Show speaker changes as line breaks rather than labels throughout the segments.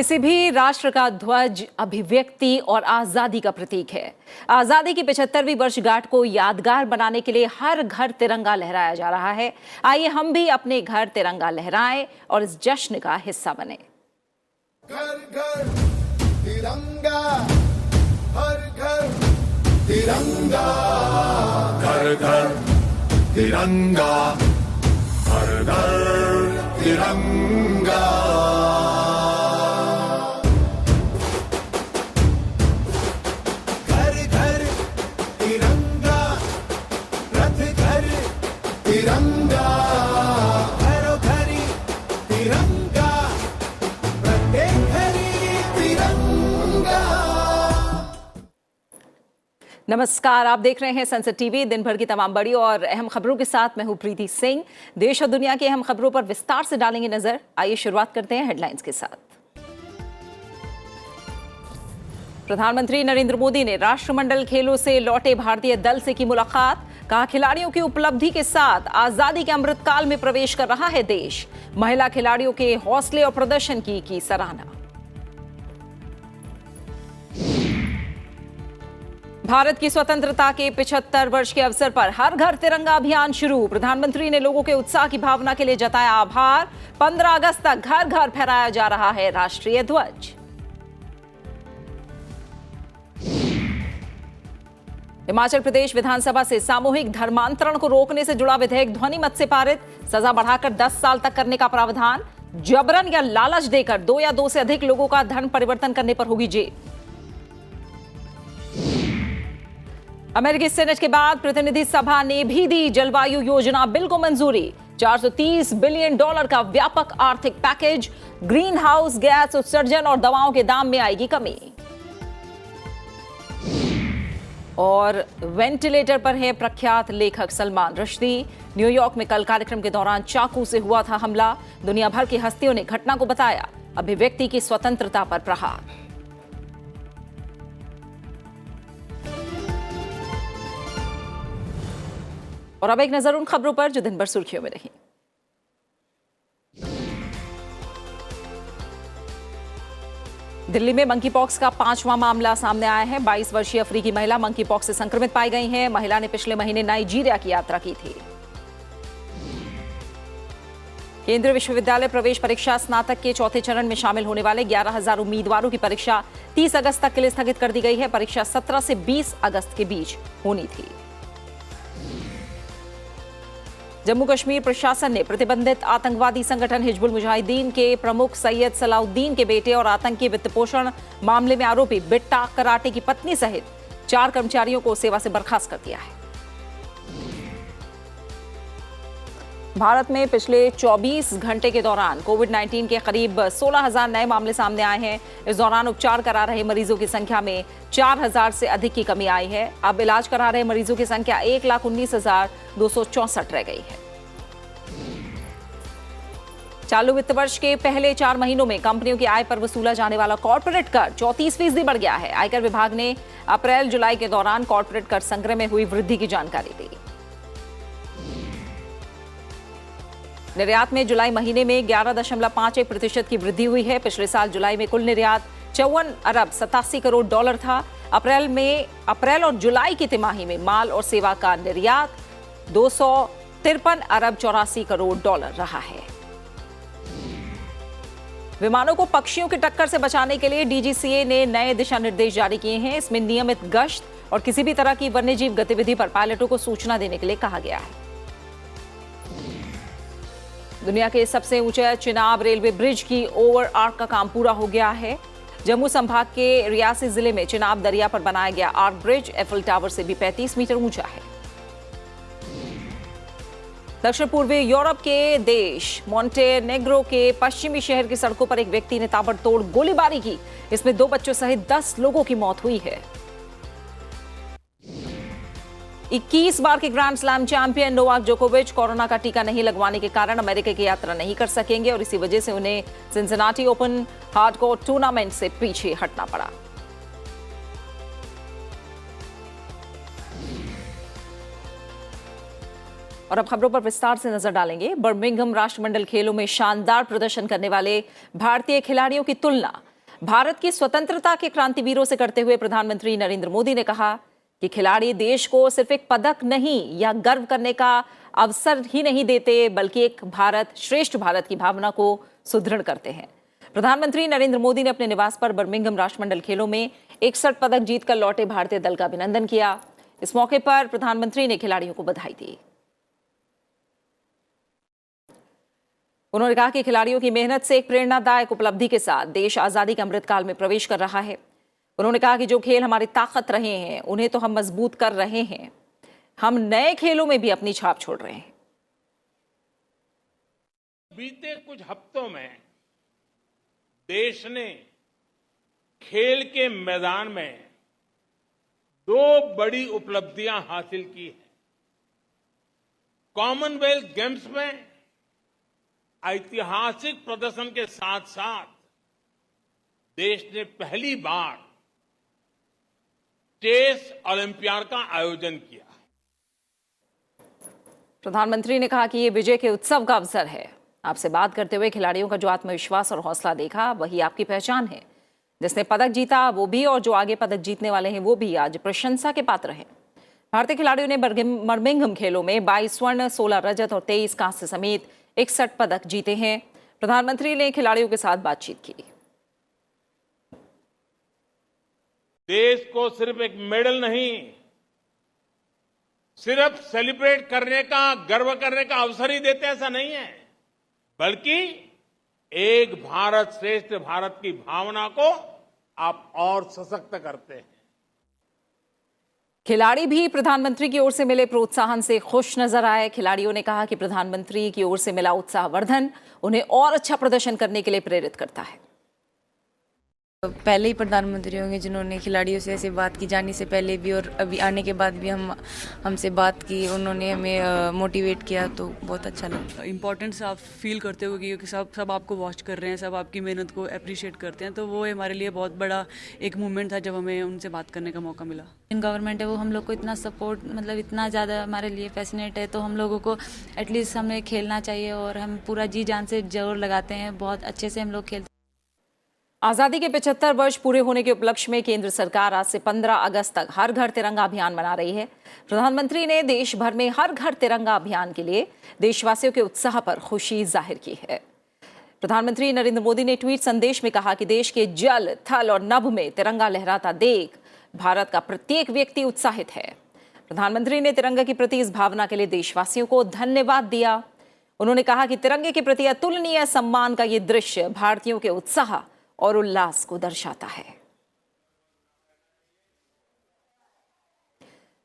किसी भी राष्ट्र का ध्वज अभिव्यक्ति और आजादी का प्रतीक है। आजादी की 75वीं वर्षगांठ को यादगार बनाने के लिए हर घर तिरंगा लहराया जा रहा है। आइए हम भी अपने घर तिरंगा लहराएं और इस जश्न का हिस्सा बने।
घर घर तिरंगा, हर घर तिरंगा, घर घर तिरंगा, हर घर तिरंगा। तिरंगा, घरों घरी तिरंगा, प्रत्येक घरी तिरंगा।
नमस्कार, आप देख रहे हैं संसद टीवी। दिन भर की तमाम बड़ी और अहम खबरों के साथ मैं हूं प्रीति सिंह। देश और दुनिया की अहम खबरों पर विस्तार से डालेंगे नजर। आइए शुरुआत करते हैं हेडलाइंस के साथ। प्रधानमंत्री नरेंद्र मोदी ने राष्ट्रमंडल खेलों से लौटे भारतीय दल से की मुलाकात। कहा, खिलाड़ियों की उपलब्धि के साथ आजादी के अमृतकाल में प्रवेश कर रहा है देश। महिला खिलाड़ियों के हौसले और प्रदर्शन की सराहना। भारत की स्वतंत्रता के 75 वर्ष के अवसर पर हर घर तिरंगा अभियान शुरू। प्रधानमंत्री ने लोगों के उत्साह की भावना के लिए जताया आभार। 15 अगस्त तक घर घर फहराया जा रहा है राष्ट्रीय ध्वज। हिमाचल प्रदेश विधानसभा से सामूहिक धर्मांतरण को रोकने से जुड़ा विधेयक ध्वनि मत से पारित। सजा बढ़ाकर 10 साल तक करने का प्रावधान। जबरन या लालच देकर 2 या 2 से अधिक लोगों का धर्म परिवर्तन करने पर होगी जेल। अमेरिकी सेनेट के बाद प्रतिनिधि सभा ने भी दी जलवायु योजना बिल को मंजूरी। $430 बिलियन का व्यापक आर्थिक पैकेज। ग्रीन हाउस गैस उत्सर्जन और दवाओं के दाम में आएगी कमी। और वेंटिलेटर पर है प्रख्यात लेखक सलमान रुश्दी। न्यूयॉर्क में कल कार्यक्रम के दौरान चाकू से हुआ था हमला। दुनिया भर की हस्तियों ने घटना को बताया अभिव्यक्ति की स्वतंत्रता पर प्रहार। और अब एक नजर उन खबरों पर जो दिन भर सुर्खियों में रही। दिल्ली में मंकी पॉक्स का 5वां मामला सामने आया है। 22 वर्षीय अफ्रीकी महिला मंकी पॉक्स से संक्रमित पाई गई हैं। महिला ने पिछले महीने नाइजीरिया की यात्रा की थी। केंद्रीय विश्वविद्यालय प्रवेश परीक्षा स्नातक के चौथे चरण में शामिल होने वाले 11,000 उम्मीदवारों की परीक्षा 30 अगस्त तक के लिए स्थगित कर दी गई है। परीक्षा 17 से 20 अगस्त के बीच होनी थी। जम्मू कश्मीर प्रशासन ने प्रतिबंधित आतंकवादी संगठन हिजबुल मुजाहिदीन के प्रमुख सैयद सलाउद्दीन के बेटे और आतंकी वित्तपोषण मामले में आरोपी बिट्टा कराटे की पत्नी सहित 4 कर्मचारियों को सेवा से बर्खास्त कर दिया है। भारत में पिछले 24 घंटे के दौरान कोविड-19 के करीब 16,000 नए मामले सामने आए हैं। इस दौरान उपचार करा रहे मरीजों की संख्या में 4,000 से अधिक की कमी आई है। अब इलाज करा रहे मरीजों की संख्या 1,19,264 रह गई है। चालू वित्त वर्ष के पहले 4 महीनों में कंपनियों की आय पर वसूला जाने वाला कॉर्पोरेट कर 34% बढ़ गया है। आयकर विभाग ने अप्रैल-जुलाई के दौरान कॉर्पोरेट कर संग्रह में हुई वृद्धि की जानकारी दी। निर्यात में जुलाई महीने में 11.51% की वृद्धि हुई है। पिछले साल जुलाई में कुल निर्यात $54.87 करोड़ था। अप्रैल और जुलाई की तिमाही में माल और सेवा का निर्यात $253.84 करोड़ रहा है। विमानों को पक्षियों की टक्कर से बचाने के लिए डीजीसीए ने नए दिशा निर्देश जारी किए हैं। इसमें नियमित गश्त और किसी भी तरह की वन्यजीव गतिविधि पर पायलटों को सूचना देने के लिए कहा गया है। दुनिया के सबसे ऊंचे चिनाब रेलवे ब्रिज की ओवर आर्क का काम पूरा हो गया है। जम्मू संभाग के रियासी जिले में चिनाब दरिया पर बनाया गया आर्क ब्रिज एफिल टावर से भी 35 मीटर ऊंचा है। दक्षिण पूर्वी यूरोप के देश मोंटेनेग्रो के पश्चिमी शहर की सड़कों पर एक व्यक्ति ने ताबड़तोड़ गोलीबारी की। इसमें 2 बच्चों सहित 10 लोगों की मौत हुई है। 21 बार के ग्रैंड स्लैम चैंपियन नोवाक जोकोविच कोरोना का टीका नहीं लगवाने के कारण अमेरिका की यात्रा नहीं कर सकेंगे और इसी वजह से उन्हें सिंसिनाटी ओपन हार्डकोर टूर्नामेंट से पीछे हटना पड़ा। और अब खबरों पर विस्तार से नजर डालेंगे। बर्मिंघम राष्ट्रमंडल खेलों में शानदार प्रदर्शन करने वाले भारतीय खिलाड़ियों की तुलना भारत की स्वतंत्रता के क्रांतिवीरों से करते हुए प्रधानमंत्री नरेंद्र मोदी ने कहा कि खिलाड़ी देश को सिर्फ एक पदक नहीं या गर्व करने का अवसर ही नहीं देते, बल्कि एक भारत श्रेष्ठ भारत की भावना को सुदृढ़ करते हैं। प्रधानमंत्री नरेंद्र मोदी ने अपने निवास पर बर्मिंघम राष्ट्रमंडल खेलों में 61 पदक जीतकर लौटे भारतीय दल का अभिनंदन किया। इस मौके पर प्रधानमंत्री ने खिलाड़ियों को बधाई दी। उन्होंने कहा कि खिलाड़ियों की मेहनत से एक प्रेरणादायक उपलब्धि के साथ देश आजादी के अमृतकाल में प्रवेश कर रहा है। उन्होंने कहा कि जो खेल हमारी ताकत रहे हैं उन्हें तो हम मजबूत कर रहे हैं, हम नए खेलों में भी अपनी छाप छोड़ रहे हैं।
बीते कुछ हफ्तों में देश ने खेल के मैदान में 2 बड़ी उपलब्धियां हासिल की हैं। कॉमनवेल्थ गेम्स में ऐतिहासिक प्रदर्शन के साथ साथ देश ने पहली बार चेस ओलंपियाड का आयोजन किया।
प्रधानमंत्री ने कहा कि ये विजय के उत्सव का अवसर है। आपसे बात करते हुए खिलाड़ियों का जो आत्मविश्वास और हौसला देखा, वही आपकी पहचान है। जिसने पदक जीता वो भी और जो आगे पदक जीतने वाले हैं वो भी आज प्रशंसा के पात्र हैं। भारतीय खिलाड़ियों ने बर्मिंघम खेलों में 22 स्वर्ण, 16 रजत और 23 कांस्य समेत 61 पदक जीते हैं। प्रधानमंत्री ने खिलाड़ियों के साथ बातचीत की।
देश को सिर्फ एक मेडल नहीं, सिर्फ सेलिब्रेट करने का, गर्व करने का अवसर ही देते ऐसा नहीं है, बल्कि एक भारत श्रेष्ठ भारत की भावना को आप और सशक्त करते हैं।
खिलाड़ी भी प्रधानमंत्री की ओर से मिले प्रोत्साहन से खुश नजर आए। खिलाड़ियों ने कहा कि प्रधानमंत्री की ओर से मिला उत्साहवर्धन उन्हें और अच्छा प्रदर्शन करने के लिए प्रेरित करता है।
पहले ही प्रधानमंत्री होंगे जिन्होंने खिलाड़ियों से ऐसे बात की, जाने से पहले भी और अभी आने के बाद भी हमसे बात की, उन्होंने हमें मोटिवेट किया, तो बहुत अच्छा लगा।
इम्पोर्टेंस आप फील करते हो क्योंकि सब आपको वॉच कर रहे हैं, सब आपकी मेहनत को अप्रिशिएट करते हैं, तो वो हमारे लिए बहुत बड़ा एक मूवमेंट था जब हमें उनसे बात करने का मौका मिला।
गवर्नमेंट है वो हम लोग को इतना सपोर्ट, मतलब इतना ज़्यादा हमारे लिए फैसिनेट है, तो हम लोगों को एटलीस्ट हमें खेलना चाहिए और हम पूरा जी जान से जोर लगाते हैं। बहुत अच्छे से हम लोग खेलते हैं।
आजादी के 75 वर्ष पूरे होने के उपलक्ष्य में केंद्र सरकार आज से 15 अगस्त तक हर घर तिरंगा अभियान मना रही है। प्रधानमंत्री ने देश भर में हर घर तिरंगा अभियान के लिए देशवासियों के उत्साह पर खुशी जाहिर की है। प्रधानमंत्री नरेंद्र मोदी ने ट्वीट संदेश में कहा कि देश के जल, थल और नभ में तिरंगा लहराता देख भारत का प्रत्येक व्यक्ति उत्साहित है। प्रधानमंत्री ने तिरंगे के प्रति इस भावना के लिए देशवासियों को धन्यवाद दिया। उन्होंने कहा कि तिरंगे के प्रति अतुलनीय सम्मान का ये दृश्य भारतीयों के उत्साह और उल्लास को दर्शाता है।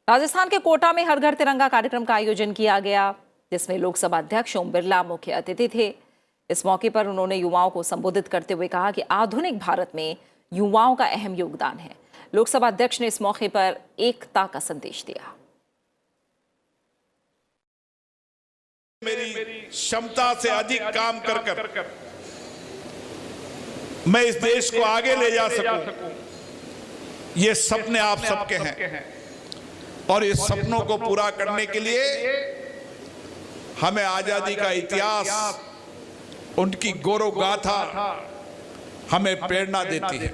राजस्थान के कोटा में हर घर तिरंगा कार्यक्रम का आयोजन किया गया, जिसमें लोकसभा अध्यक्ष ओम बिरला मुख्य अतिथि थे। इस मौके पर उन्होंने युवाओं को संबोधित करते हुए कहा कि आधुनिक भारत में युवाओं का अहम योगदान है। लोकसभा अध्यक्ष ने इस मौके पर एकता का संदेश दिया।
मेरी क्षमता से अधिक काम कर मैं इस देश को आगे ले जा सकूं, ये सपने आप सबके हैं और इस सपनों को पूरा करने के लिए हमें आजादी का इतिहास, उनकी गौरव गाथा हमें प्रेरणा देती है।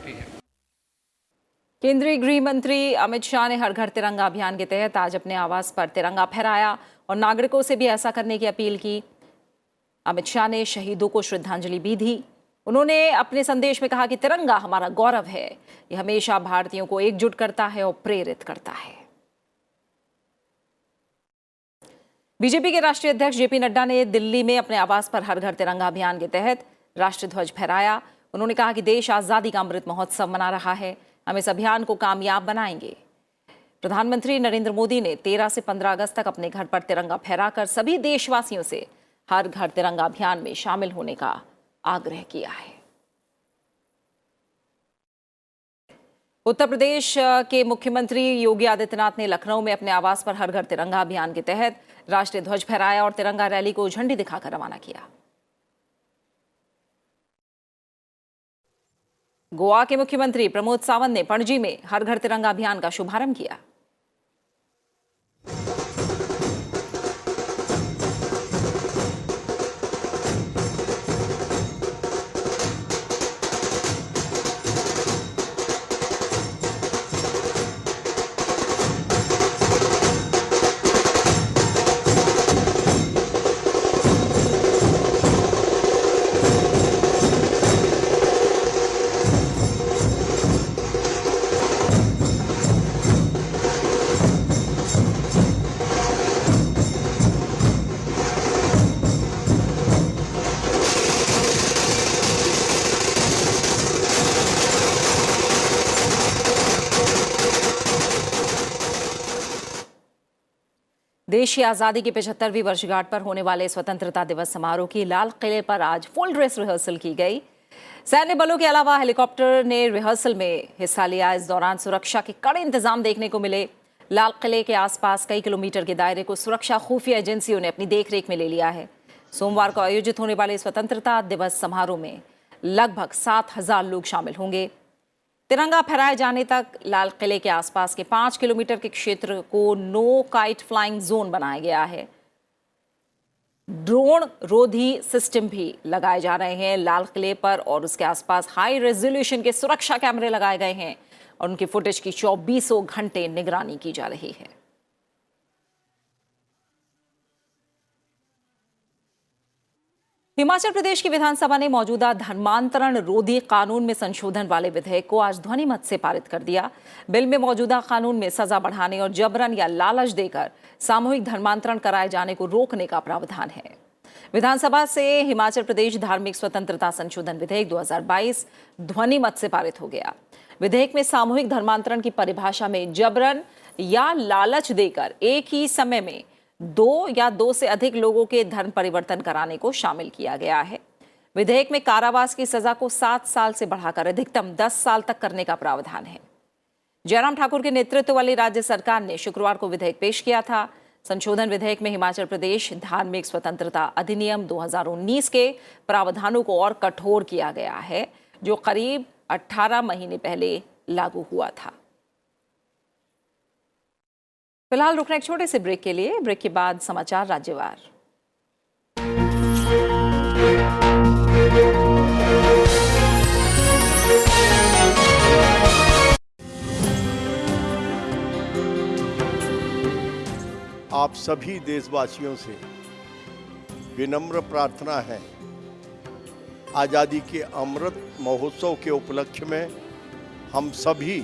केंद्रीय गृह मंत्री अमित शाह ने हर घर तिरंगा अभियान के तहत आज अपने आवास पर तिरंगा फहराया और नागरिकों से भी ऐसा करने की अपील की। अमित शाह ने शहीदों को श्रद्धांजलि भी दी। उन्होंने अपने संदेश में कहा कि तिरंगा हमारा गौरव है, यह हमेशा भारतीयों को एकजुट करता है और प्रेरित करता है। बीजेपी के राष्ट्रीय अध्यक्ष जेपी नड्डा ने दिल्ली में अपने आवास पर हर घर तिरंगा अभियान के तहत राष्ट्रीय ध्वज फहराया। उन्होंने कहा कि देश आजादी का अमृत महोत्सव मना रहा है, हम इस अभियान को कामयाब बनाएंगे। प्रधानमंत्री नरेंद्र मोदी ने 13 से 15 अगस्त तक अपने घर पर तिरंगा फहराकर सभी देशवासियों से हर घर तिरंगा अभियान में शामिल होने का आग्रह किया है। उत्तर प्रदेश के मुख्यमंत्री योगी आदित्यनाथ ने लखनऊ में अपने आवास पर हर घर तिरंगा अभियान के तहत राष्ट्रीय ध्वज फहराया और तिरंगा रैली को झंडी दिखाकर रवाना किया। गोवा के मुख्यमंत्री प्रमोद सावंत ने पणजी में हर घर तिरंगा अभियान का शुभारंभ किया। देश की आज़ादी की 75वीं वर्षगांठ पर होने वाले स्वतंत्रता दिवस समारोह की लाल किले पर आज फुल ड्रेस रिहर्सल की गई। सैन्य बलों के अलावा हेलीकॉप्टर ने रिहर्सल में हिस्सा लिया। इस दौरान सुरक्षा के कड़े इंतजाम देखने को मिले। लाल किले के आसपास कई किलोमीटर के दायरे को सुरक्षा खुफिया एजेंसियों ने अपनी देखरेख में ले लिया है। सोमवार को आयोजित होने वाले स्वतंत्रता दिवस समारोह में लगभग 7,000 लोग शामिल होंगे। तिरंगा फहराए जाने तक लाल किले के आसपास के 5 किलोमीटर के क्षेत्र को नो काइट फ्लाइंग जोन बनाया गया है। ड्रोन रोधी सिस्टम भी लगाए जा रहे हैं। लाल किले पर और उसके आसपास हाई रेजोल्यूशन के सुरक्षा कैमरे लगाए गए हैं और उनकी फुटेज की 24 घंटे निगरानी की जा रही है। हिमाचल प्रदेश की विधानसभा ने मौजूदा धर्मांतरण रोधी कानून में संशोधन वाले विधेयक को आज ध्वनिमत से पारित कर दिया। बिल में मौजूदा कानून में सजा बढ़ाने और जबरन या लालच देकर सामूहिक धर्मांतरण कराए जाने को रोकने का प्रावधान है। विधानसभा से हिमाचल प्रदेश धार्मिक स्वतंत्रता संशोधन विधेयक 2022 ध्वनिमत से पारित हो गया। विधेयक में सामूहिक धर्मांतरण की परिभाषा में जबरन या लालच देकर एक ही समय में 2 या 2 से अधिक लोगों के धर्म परिवर्तन कराने को शामिल किया गया है। विधेयक में कारावास की सजा को 7 साल से बढ़ाकर अधिकतम 10 साल तक करने का प्रावधान है। जयराम ठाकुर के नेतृत्व वाली राज्य सरकार ने शुक्रवार को विधेयक पेश किया था। संशोधन विधेयक में हिमाचल प्रदेश धार्मिक स्वतंत्रता अधिनियम 2019 के प्रावधानों को और कठोर किया गया है, जो करीब 18 महीने पहले लागू हुआ था। फिलहाल रुकना एक छोटे से ब्रेक के लिए। ब्रेक के बाद समाचार राज्यवार।
आप सभी देशवासियों से विनम्र प्रार्थना है, आज़ादी के अमृत महोत्सव के उपलक्ष्य में हम सभी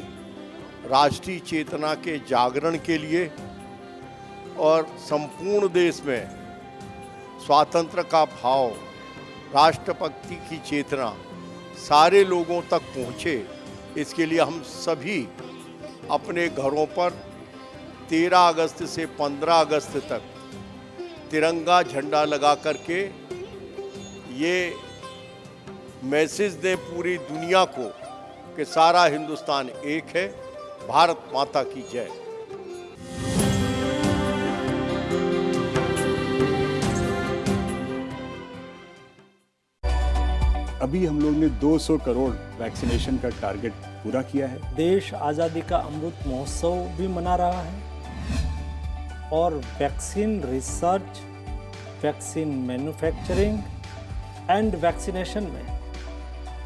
राष्ट्रीय चेतना के जागरण के लिए और संपूर्ण देश में स्वातंत्र्य का भाव, राष्ट्रभक्ति की चेतना सारे लोगों तक पहुँचे, इसके लिए हम सभी अपने घरों पर 13 अगस्त से 15 अगस्त तक तिरंगा झंडा लगा करके ये मैसेज दें पूरी दुनिया को कि सारा हिंदुस्तान एक है। भारत माता की जय।
अभी हम लोग ने 200 करोड़ वैक्सीनेशन का टारगेट पूरा किया है।
देश आज़ादी का अमृत महोत्सव भी मना रहा है और vaccine research, vaccine manufacturing and vaccination में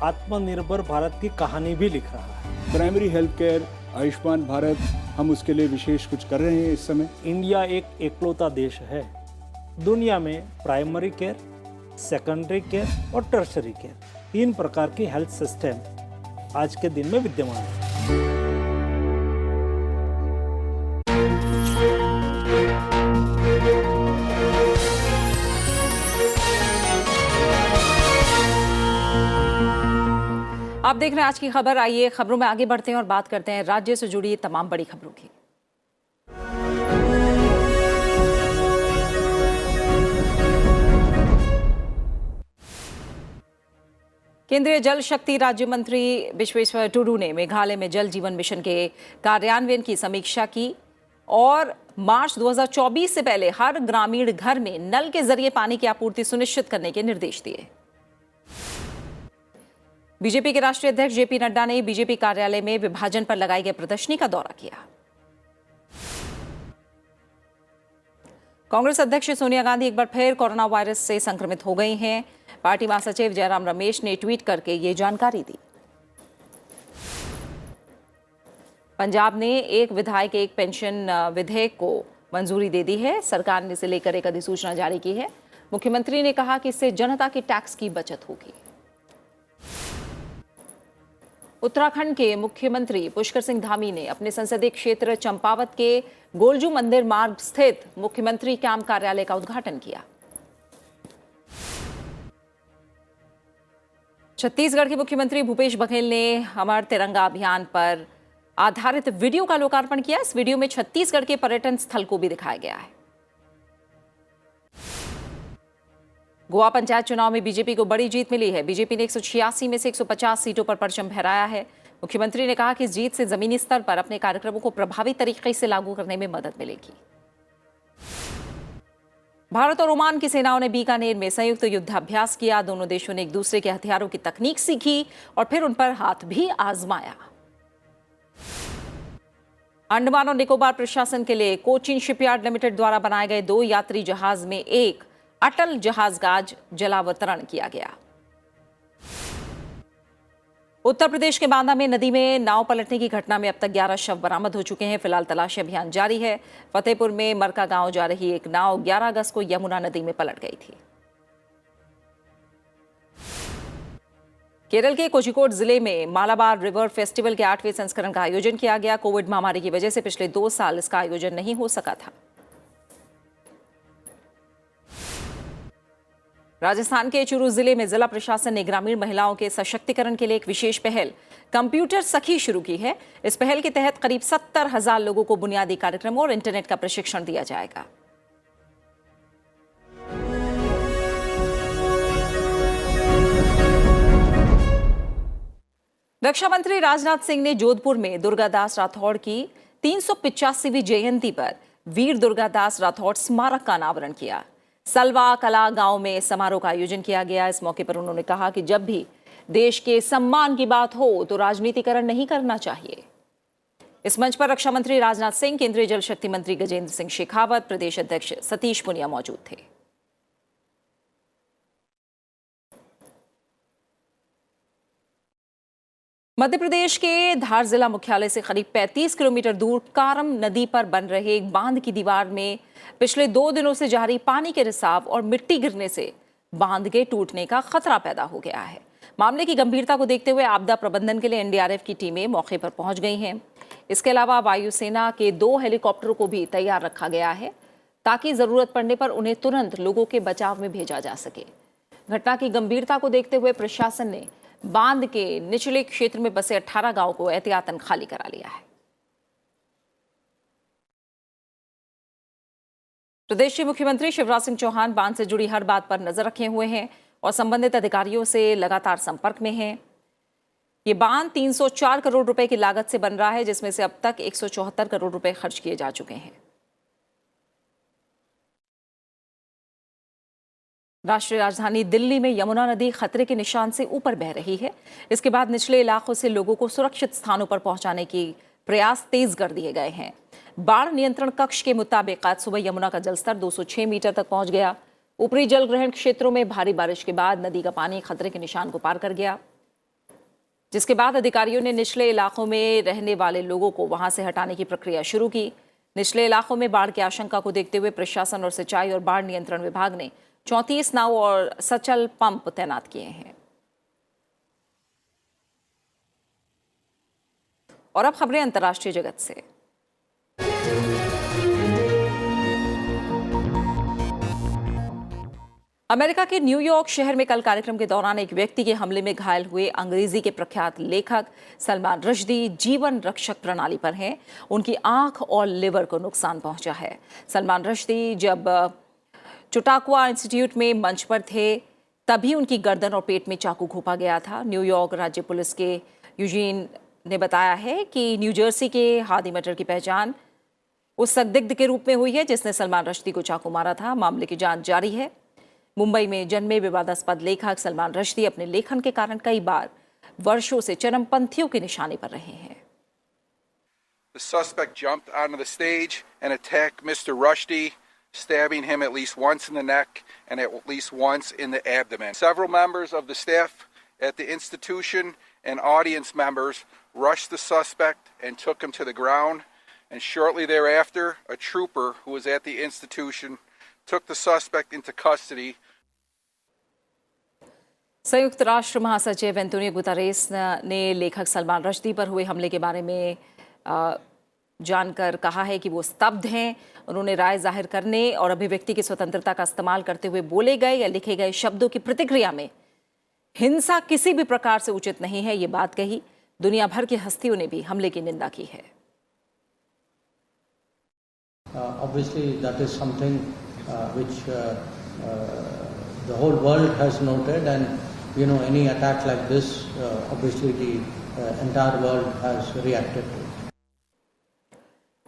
आत्मनिर्भर भारत की कहानी भी लिख रहा है।
Primary health care, Ayushman Bharat, हम उसके लिए विशेष कुछ कर रहे हैं इस समय।
इंडिया एक एकलौता देश है दुनिया में प्राइमरी केयर, सेकेंडरी केयर और टर्शरी केयर 3 प्रकार की हेल्थ सिस्टम आज के दिन में विद्यमान है।
आप देख रहे हैं आज की खबर। आइए खबरों में आगे बढ़ते हैं और बात करते हैं राज्य से जुड़ी तमाम बड़ी खबरों की। केंद्रीय जल शक्ति राज्य मंत्री विश्वेश्वर टुडू ने मेघालय में जल जीवन मिशन के कार्यान्वयन की समीक्षा की और मार्च 2024 से पहले हर ग्रामीण घर में नल के जरिए पानी की आपूर्ति सुनिश्चित करने के निर्देश दिए। बीजेपी के राष्ट्रीय अध्यक्ष जेपी नड्डा ने बीजेपी कार्यालय में विभाजन पर लगाई गई प्रदर्शनी का दौरा किया। कांग्रेस अध्यक्ष सोनिया गांधी एक बार फिर कोरोना वायरस से संक्रमित हो गई हैं। पार्टी महासचिव जयराम रमेश ने ट्वीट करके ये जानकारी दी। पंजाब ने एक विधायक एक पेंशन विधेयक को मंजूरी दे दी है। सरकार ने इसे लेकर एक अधिसूचना जारी की है। मुख्यमंत्री ने कहा कि इससे जनता के टैक्स की बचत होगी। उत्तराखंड के मुख्यमंत्री पुष्कर सिंह धामी ने अपने संसदीय क्षेत्र चंपावत के गोलजू मंदिर मार्ग स्थित मुख्यमंत्री कैंप कार्यालय का उद्घाटन किया। छत्तीसगढ़ के मुख्यमंत्री भूपेश बघेल ने अमर तिरंगा अभियान पर आधारित वीडियो का लोकार्पण किया। इस वीडियो में छत्तीसगढ़ के पर्यटन स्थल को भी दिखाया गया है। गोवा पंचायत चुनाव में बीजेपी को बड़ी जीत मिली है। बीजेपी ने 186 में से 150 सीटों पर परचम फहराया है। मुख्यमंत्री ने कहा कि इस जीत से जमीनी स्तर पर अपने कार्यक्रमों को प्रभावी तरीके से लागू करने में मदद मिलेगी। भारत और ओमान की सेनाओं ने बीकानेर में संयुक्त युद्धाभ्यास किया। दोनों देशों ने एक दूसरे के हथियारों की तकनीक सीखी और फिर उन पर हाथ भी आजमाया। अंडमान और निकोबार प्रशासन के लिए कोचिन शिपयार्ड लिमिटेड द्वारा बनाए गए 2 यात्री जहाज में एक अटल जहाज का आज जलावतरण किया गया। उत्तर प्रदेश के बांदा में नदी में नाव पलटने की घटना में अब तक 11 शव बरामद हो चुके हैं। फिलहाल तलाशी अभियान जारी है। फतेहपुर में मरका गांव जा रही एक नाव 11 अगस्त को यमुना नदी में पलट गई थी। केरल के कोझिकोड जिले में मालाबार रिवर फेस्टिवल के 8वें संस्करण का आयोजन किया गया। कोविड महामारी की वजह से पिछले 2 साल इसका आयोजन नहीं हो सका था। राजस्थान के चूरू जिले में जिला प्रशासन ने ग्रामीण महिलाओं के सशक्तिकरण के लिए एक विशेष पहल कंप्यूटर सखी शुरू की है। इस पहल के तहत करीब 70,000 लोगों को बुनियादी कार्यक्रमों और इंटरनेट का प्रशिक्षण दिया जाएगा। रक्षा मंत्री राजनाथ सिंह ने जोधपुर में दुर्गादास राठौड़ की 385वीं जयंती पर वीर दुर्गादास राठौड़ स्मारक का अनावरण किया। सलवा कला गांव में समारोह का आयोजन किया गया। इस मौके पर उन्होंने कहा कि जब भी देश के सम्मान की बात हो तो राजनीतिकरण नहीं करना चाहिए। इस मंच पर रक्षा मंत्री राजनाथ सिंह, केंद्रीय जल शक्ति मंत्री गजेंद्र सिंह शेखावत, प्रदेश अध्यक्ष सतीश पुनिया मौजूद थे। मध्य प्रदेश के धार जिला मुख्यालय से करीब 35 किलोमीटर दूर कारम नदी पर बन रहे एक बांध की दीवार में पिछले 2 दिनों से जारी पानी के रिसाव और मिट्टी गिरने से बांध के टूटने का खतरा पैदा हो गया है। मामले की गंभीरता को देखते हुए आपदा प्रबंधन के लिए एनडीआरएफ की टीमें मौके पर पहुंच गई हैं। इसके अलावा वायुसेना के 2 हेलीकॉप्टरों को भी तैयार रखा गया है ताकि जरूरत पड़ने पर उन्हें तुरंत लोगों के बचाव में भेजा जा सके। घटना की गंभीरता को देखते हुए प्रशासन ने बांध के निचले क्षेत्र में बसे 18 गांवों को एहतियातन खाली करा लिया है। प्रदेश के मुख्यमंत्री शिवराज सिंह चौहान बांध से जुड़ी हर बात पर नजर रखे हुए हैं और संबंधित अधिकारियों से लगातार संपर्क में हैं। ये बांध 304 करोड़ रुपए की लागत से बन रहा है, जिसमें से अब तक 174 करोड़ रुपए खर्च किए जा चुके हैं। राष्ट्रीय राजधानी दिल्ली में यमुना नदी खतरे के निशान से ऊपर बह रही है। इसके बाद निचले इलाकों से लोगों को सुरक्षित स्थानों पर पहुंचाने की प्रयास तेज कर दिए गए हैं। बाढ़ नियंत्रण कक्ष के मुताबिक आज सुबह यमुना का जलस्तर 206 मीटर तक पहुंच गया। ऊपरी जल ग्रहण क्षेत्रों में भारी बारिश के बाद नदी का पानी खतरे के निशान को पार कर गया, जिसके बाद अधिकारियों ने निचले इलाकों में रहने वाले लोगों को वहां से हटाने की प्रक्रिया शुरू की। निचले इलाकों में बाढ़ की आशंका को देखते हुए प्रशासन और सिंचाई और बाढ़ नियंत्रण विभाग ने 34 नाव और सचल पंप तैनात किए हैं। और अब खबरें अंतर्राष्ट्रीय जगत से। अमेरिका के न्यूयॉर्क शहर में कल कार्यक्रम के दौरान एक व्यक्ति के हमले में घायल हुए अंग्रेजी के प्रख्यात लेखक सलमान रश्दी जीवन रक्षक प्रणाली पर हैं। उनकी आंख और लिवर को नुकसान पहुंचा है। सलमान रश्दी जब चुटाकुआ इंस्टीट्यूट में मंच पर थे तभी उनकी गर्दन और पेट में चाकू घोंपा गया था। न्यूयॉर्क राज्य पुलिस के यूजीन ने बताया है कि न्यू जर्सी के हादी मटर की पहचान उस संदिग्ध के रूप में हुई है जिसने सलमान रश्दी को चाकू मारा था। मामले की जांच जारी है। मुंबई में जन्मे विवादास्पद लेखक सलमान रश्दी अपने लेखन के कारण कई बार वर्षों से चरमपंथियों के निशाने पर रहे हैं।
The suspect jumped onto the stage and attacked Mr. Rushdie, stabbing him at least once in the neck and at least once in the abdomen. Several members of the staff at the institution and audience members rushed the suspect and took him to the ground, and shortly thereafter, a trooper who was at the institution took the suspect into custody.
संयुक्त राष्ट्र महासचिव Antonio Guterres ने लेखक सलमान रश्दी पर हुए हमले के बारे में जानकर कहा है कि वो स्तब्ध हैं। उन्होंने राय जाहिर करने और अभिव्यक्ति की स्वतंत्रता का इस्तेमाल करते हुए बोले गए या लिखे गए शब्दों की प्रतिक्रिया में हिंसा किसी भी प्रकार से उचित नहीं है, ये बात कही। दुनिया भर की हस्तियों ने भी हमले की निंदा की है।
Obviously that is something which
the whole world has noted, and you know, any attack like this, obviously the entire world has reacted to it.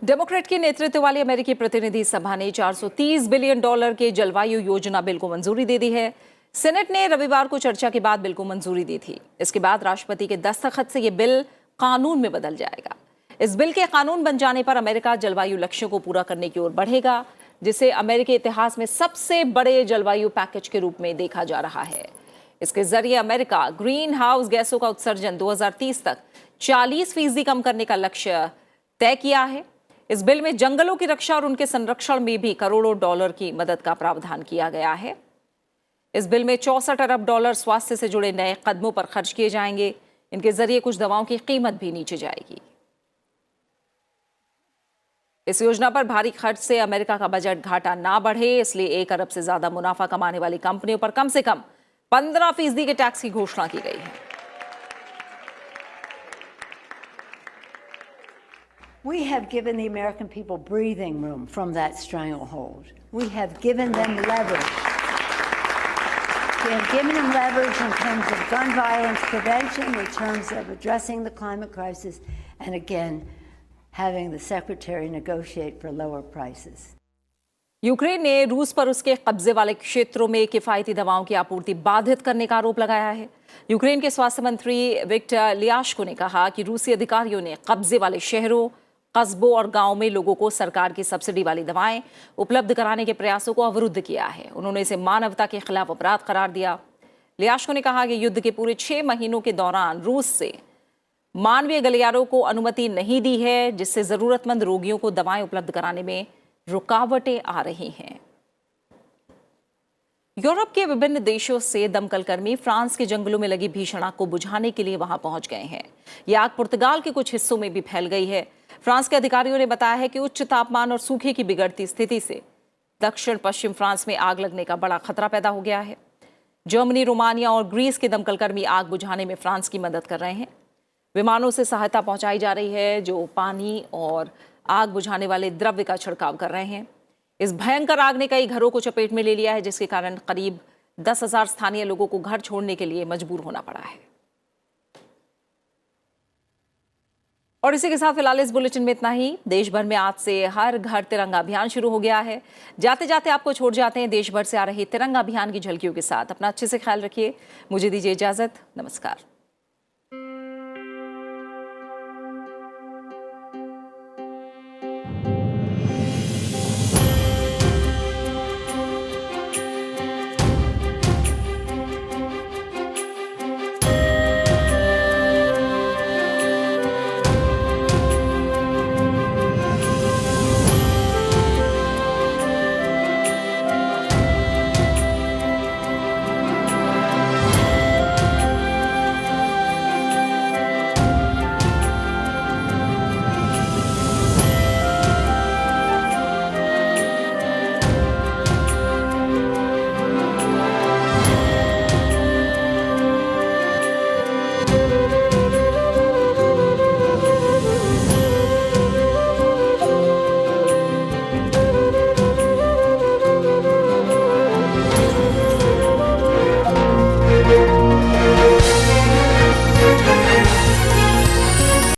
Democrat के नेतृत्व वाली अमेरिकी प्रतिनिधि सभा ने $430 बिलियन के जलवायु योजना बिल को मंजूरी दे दी है। सेनेट ने रविवार को चर्चा के बाद बिल को मंजूरी दी थी। इसके बाद राष्ट्रपति के दस्तखत से यह बिल कानून में बदल जाएगा। इस बिल के कानून बन जाने पर अमेरिका जलवायु लक्ष्यों को पूरा करने की ओर बढ़ेगा, जिसे अमेरिकी इतिहास में सबसे बड़े जलवायु पैकेज के रूप में देखा जा रहा है। इसके जरिए अमेरिका ग्रीन हाउस गैसों का उत्सर्जन 2030 तक 40% कम करने का लक्ष्य तय किया है। इस बिल में जंगलों की रक्षा और उनके संरक्षण में भी करोड़ों डॉलर की मदद का प्रावधान किया गया है। इस बिल में $64 अरब स्वास्थ्य से जुड़े नए कदमों पर खर्च किए जाएंगे। इनके जरिए कुछ दवाओं की कीमत भी नीचे जाएगी। इस योजना पर भारी खर्च से अमेरिका का बजट घाटा ना बढ़े, इसलिए 1 अरब से ज्यादा मुनाफा कमाने वाली कंपनियों पर कम से कम 15% के टैक्स की घोषणा की गई है।
We have given the American people breathing room from that stranglehold. We have given them leverage. We have given them leverage in terms of gun violence prevention, in terms of addressing the climate crisis, and again, having the Secretary negotiate for lower prices.
Ukraine ने रूस पर उसके कब्जे वाले क्षेत्रों में किफायती दवाओं की आपूर्ति बाधित करने का आरोप लगाया है। यूक्रेन के स्वास्थ्य मंत्री विक्टर लियाश्को ने कहा कि रूसी अधिकारियों ने कब्जे वाले शहरों, कस्बों और गांवों में लोगों को सरकार की सब्सिडी वाली दवाएं उपलब्ध कराने के प्रयासों को अवरुद्ध किया है। उन्होंने इसे मानवता के खिलाफ अपराध करार दिया। लियाश्को ने कहा कि युद्ध के पूरे 6 महीनों के दौरान रूस से मानवीय गलियारों को अनुमति नहीं दी है, जिससे जरूरतमंद रोगियों को दवाएं उपलब्ध कराने में रुकावटें आ रही हैं। यूरोप के विभिन्न देशों से दमकल कर्मी फ्रांस के जंगलों में लगी भीषण आग को बुझाने के लिए वहां पहुंच गए हैं। यह आग पुर्तगाल के कुछ हिस्सों में भी फैल गई है। फ्रांस के अधिकारियों ने बताया है कि उच्च तापमान और सूखे की बिगड़ती स्थिति से दक्षिण पश्चिम फ्रांस में आग लगने का बड़ा खतरा पैदा हो गया है। जर्मनी, रोमानिया और ग्रीस के दमकल कर्मी आग बुझाने में फ्रांस की मदद कर रहे हैं। विमानों से सहायता पहुंचाई जा रही है, जो पानी और आग बुझाने वाले द्रव्य का छिड़काव कर रहे हैं। इस भयंकर आग ने कई घरों को चपेट में ले लिया है, जिसके कारण करीब 10,000 स्थानीय लोगों को घर छोड़ने के लिए मजबूर होना पड़ा है। और इसी के साथ फिलहाल इस बुलेटिन में इतना ही। देश भर में आज से हर घर तिरंगा अभियान शुरू हो गया है। जाते जाते आपको छोड़ जाते हैं देश भर से आ रहे तिरंगा अभियान की झलकियों के साथ। अपना अच्छे से ख्याल रखिए। मुझे दीजिए इजाजत। नमस्कार।